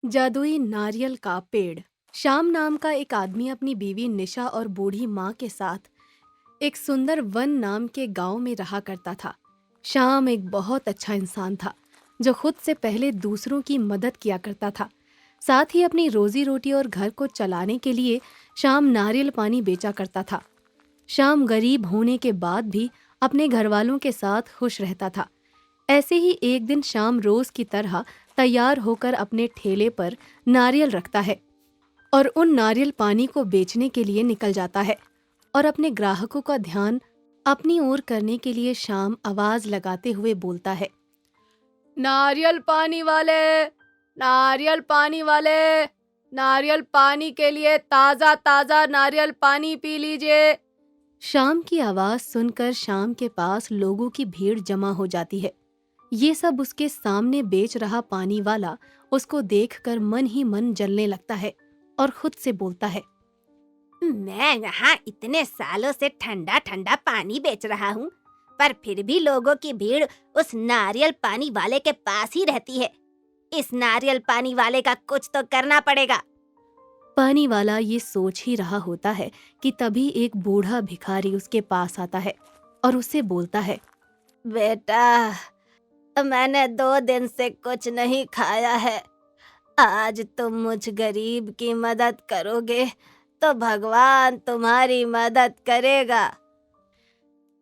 जादुई नारियल का पेड़। श्याम नाम का एक आदमी अपनी बीवी निशा और बूढ़ी माँ के साथ एक सुंदर वन नाम के गांव में रहा करता था। श्याम एक बहुत अच्छा इंसान था जो खुद से पहले दूसरों की मदद किया करता था। साथ ही अपनी रोजी रोटी और घर को चलाने के लिए श्याम नारियल पानी बेचा करता था। श्याम गरीब होने के बाद भी अपने घर वालों के साथ खुश रहता था। ऐसे ही एक दिन शाम रोज की तरह तैयार होकर अपने ठेले पर नारियल रखता है और उन नारियल पानी को बेचने के लिए निकल जाता है और अपने ग्राहकों का ध्यान अपनी ओर करने के लिए शाम आवाज लगाते हुए बोलता है, नारियल पानी वाले, नारियल पानी वाले, नारियल पानी के लिए ताजा ताजा नारियल पानी पी लीजिए। शाम की आवाज सुनकर शाम के पास लोगों की भीड़ जमा हो जाती है। ये सब उसके सामने बेच रहा पानी वाला उसको देखकर मन ही मन जलने लगता है और खुद से बोलता है, मैं यहाँ इतने सालों से ठंडा ठंडा पानी बेच रहा हूँ, पर फिर भी लोगों की भीड़ उस नारियल पानी वाले के पास ही रहती है। इस नारियल पानी वाले का कुछ तो करना पड़ेगा। पानी वाला ये सोच ही रहा होता है कि तभी एक बूढ़ा भिखारी उसके पास आता है और उससे बोलता है, बेटा, मैंने 2 दिन से कुछ नहीं खाया है। आज तुम मुझ गरीब की मदद करोगे तो भगवान तुम्हारी मदद करेगा।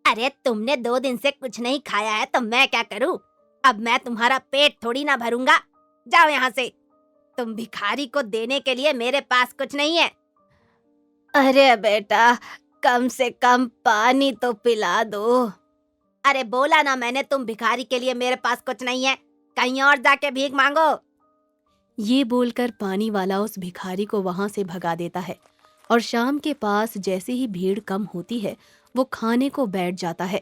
अरे तुमने 2 दिन से कुछ नहीं खाया है तो मैं क्या करूं? अब मैं तुम्हारा पेट थोड़ी ना भरूंगा। जाओ यहाँ से। तुम भिखारी को देने के लिए मेरे पास कुछ नहीं है। अरे बेटा, कम से कम पानी तो पिला दो। अरे बोला ना मैंने, तुम भिखारी के लिए मेरे पास कुछ नहीं है, कहीं और जाके भीख मांगो। ये बोलकर पानी वाला उस भिखारी को वहां से भगा देता है और शाम के पास जैसे ही भीड़ कम होती है वो खाने को बैठ जाता है।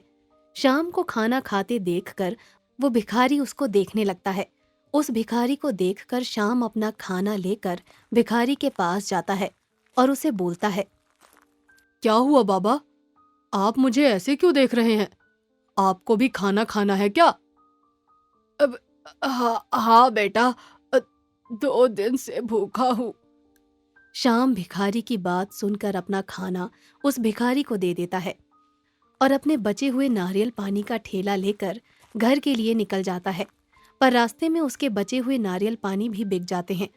शाम को खाना खाते देखकर वो भिखारी उसको देखने लगता है। उस भिखारी को देखकर शाम अपना खाना लेकर भिखारी के पास जाता है और उसे बोलता है, क्या हुआ बाबा, आप मुझे ऐसे क्यों देख रहे हैं? आपको भी खाना खाना है क्या? अब हाँ बेटा, 2 दिन से भूखा हूँ। शाम भिखारी की बात सुनकर अपना खाना उस भिखारी को दे देता है और अपने बचे हुए नारियल पानी का ठेला लेकर घर के लिए निकल जाता है। पर रास्ते में उसके बचे हुए नारियल पानी भी बिक जाते हैं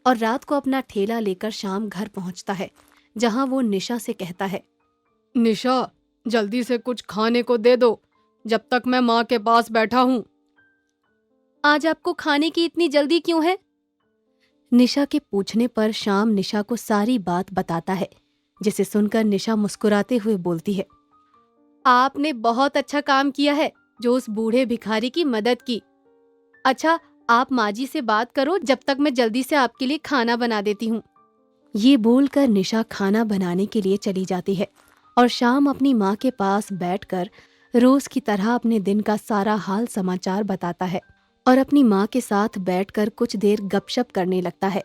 और रात को अपना ठेला लेकर शाम घर पहुंचता है, जहां वो निशा से कहता है, निशा, जल्दी से कुछ खाने को दे दो जब तक मैं माँ के पास बैठा हूँ। आज आपको खाने की इतनी जल्दी क्यों है? निशा के पूछने पर शाम निशा को सारी बात बताता है, जिसे सुनकर निशा मुस्कुराते हुए बोलती है, आपने बहुत अच्छा काम किया है जो उस बूढ़े भिखारी की मदद की। अच्छा, आप माँ जी से बात करो, जब तक मैं जल्दी से आपके लिए खाना बना देती हूँ। ये बोलकर निशा खाना बनाने के लिए चली जाती है और शाम अपनी माँ के पास बैठकर रोज की तरह अपने दिन का सारा हाल समाचार बताता है और अपनी माँ के साथ बैठकर कुछ देर गपशप करने लगता है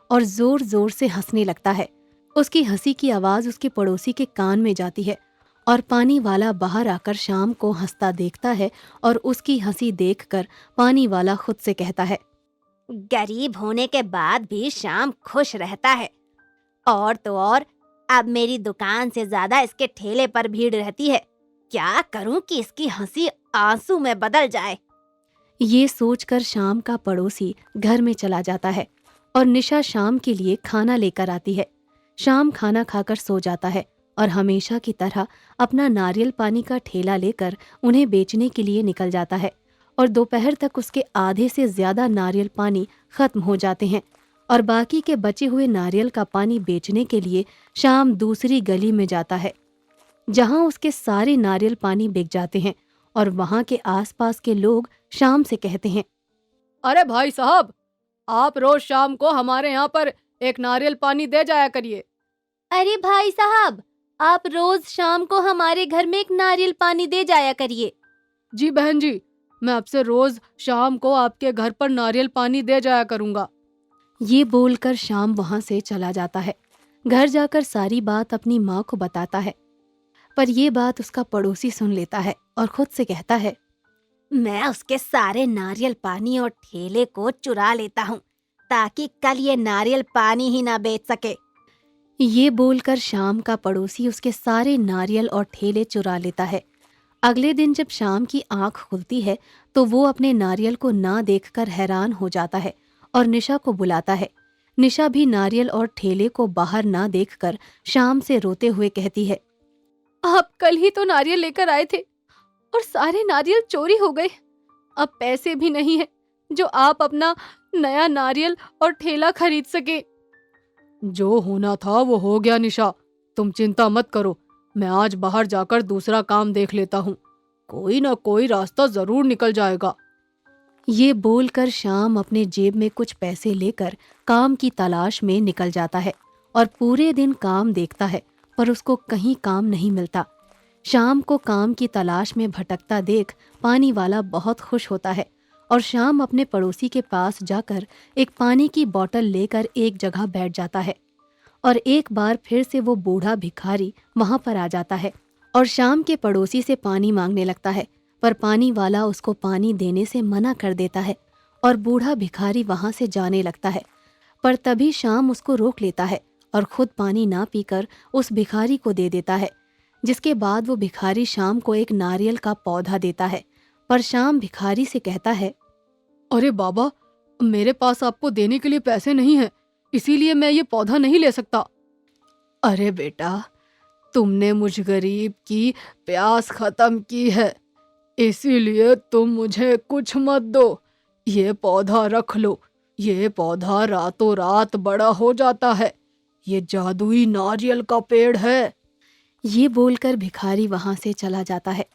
और जोर जोर से हंसने लगता है। उसकी हंसी की आवाज उसके पड़ोसी के कान में जाती है और पानी वाला बाहर आकर शाम को हंसता देखता है और उसकी हंसी देखकर पानी वाला खुद से कहता है, गरीब होने के बाद भी शाम खुश रहता है। और तो और, अब मेरी दुकान से ज्यादा इसके ठेले पर भीड़ रहती है। क्या करूं कि इसकी हंसी आंसू में बदल जाए। ये सोचकर शाम का पड़ोसी घर में चला जाता है और निशा शाम के लिए खाना लेकर आती है। शाम खाना खाकर सो जाता है और हमेशा की तरह अपना नारियल पानी का ठेला लेकर उन्हें बेचने के लिए निकल जाता है और दोपहर तक उसके आधे से ज्यादा नारियल पानी खत्म हो जाते हैं और बाकी के बचे हुए नारियल का पानी बेचने के लिए शाम दूसरी गली में जाता है, जहां उसके सारे नारियल पानी बिक जाते हैं और वहां के आसपास के लोग शाम से कहते हैं, अरे भाई साहब, आप रोज शाम को हमारे यहाँ पर एक नारियल पानी दे जाया करिए। अरे भाई साहब, आप रोज शाम को हमारे घर में एक नारियल पानी दे जाया करिए। जी बहन जी, मैं आपसे रोज शाम को आपके घर पर नारियल पानी दे जाया करूंगा। ये बोलकर शाम वहां से चला जाता है। घर जाकर सारी बात अपनी माँ को बताता है, पर ये बात उसका पड़ोसी सुन लेता है और खुद से कहता है, मैं उसके सारे नारियल पानी और ठेले को चुरा लेता हूँ। ताकि कल ये नारियल पानी ही ना बेच सके। ये बोलकर शाम का पड़ोसी उसके सारे नारियल और ठेले चुरा लेता है। अगले दिन जब शाम की आंख खुलती है तो वो अपने नारियल को ना देखकर हैरान हो जाता है और निशा को बुलाता है। निशा भी नारियल और ठेले को बाहर ना देखकर शाम से रोते हुए कहती है, आप कल ही तो नारियल लेकर आए थे और सारे नारियल चोरी हो गए। अब पैसे भी नहीं है जो आप अपना नया नारियल और ठेला खरीद सके। जो होना था वो हो गया निशा, तुम चिंता मत करो। मैं आज बाहर जाकर दूसरा काम देख लेता हूँ, कोई ना कोई रास्ता जरूर निकल जाएगा। ये बोलकर शाम अपने जेब में कुछ पैसे लेकर काम की तलाश में निकल जाता है और पूरे दिन काम देखता है पर उसको कहीं काम नहीं मिलता। शाम को काम की तलाश में भटकता देख पानी वाला बहुत खुश होता है और शाम अपने पड़ोसी के पास जाकर एक पानी की बोतल लेकर एक जगह बैठ जाता है और एक बार फिर से वो बूढ़ा भिखारी वहां पर आ जाता है और शाम के पड़ोसी से पानी मांगने लगता है, पर पानी वाला उसको पानी देने से मना कर देता है और बूढ़ा भिखारी वहां से जाने लगता है। पर तभी शाम उसको रोक लेता है और खुद पानी ना पीकर उस भिखारी को दे देता है, जिसके बाद वो भिखारी शाम को एक नारियल का पौधा देता है। पर शाम भिखारी से कहता है, अरे बाबा, मेरे पास आपको देने के लिए पैसे नहीं है, इसीलिए मैं ये पौधा नहीं ले सकता। अरे बेटा, तुमने मुझ गरीब की प्यास खत्म की है, इसीलिए तुम मुझे कुछ मत दो। ये पौधा रख लो, ये पौधा रातों रात बड़ा हो जाता है। ये जादुई नारियल का पेड़ है। ये बोलकर भिखारी वहां से चला जाता है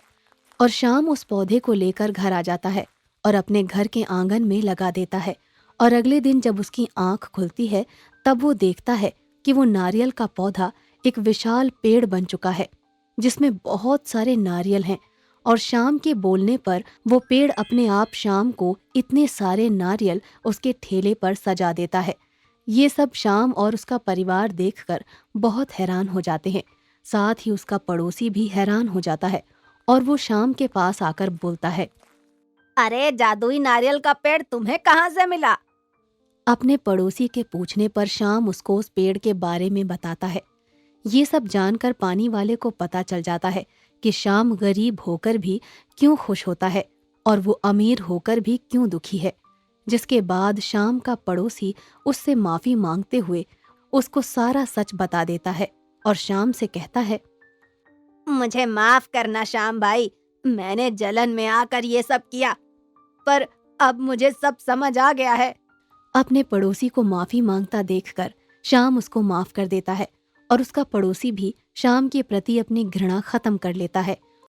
और शाम उस पौधे को लेकर घर आ जाता है और अपने घर के आंगन में लगा देता है। और अगले दिन जब उसकी आंख खुलती है तब वो देखता है कि वो नारियल का पौधा एक विशाल पेड़ बन चुका है जिसमें बहुत सारे नारियल हैं और शाम के बोलने पर वो पेड़ अपने आप शाम को इतने सारे नारियल उसके ठेले पर सजा देता है। ये सब शाम और उसका परिवार देखकर बहुत हैरान हो जाते हैं। साथ ही उसका पड़ोसी भी हैरान हो जाता है और वो शाम के पास आकर बोलता है, अरे जादुई नारियल का पेड़ तुम्हें कहाँ से मिला? अपने पड़ोसी के पूछने पर शाम उसको उस पेड़ के बारे में बताता है। ये सब जानकर पानी वाले को पता चल जाता है कि शाम गरीब होकर भी क्यों खुश होता है और वो अमीर होकर भी क्यों दुखी है। जिसके बाद शाम का पड़ोसी उससे माफी मांगते हुए उसको सारा सच बता देता है और शाम से कहता है, मुझे माफ करना श्याम भाई, मैंने जलन में आकर ये सब किया, पर अब मुझे सब समझ आ गया है। अपने पड़ोसी को माफी मांगता देखकर शाम उसको माफ कर देता है और उसका पड़ोसी भी शाम के प्रति अपनी घृणा खत्म कर लेता है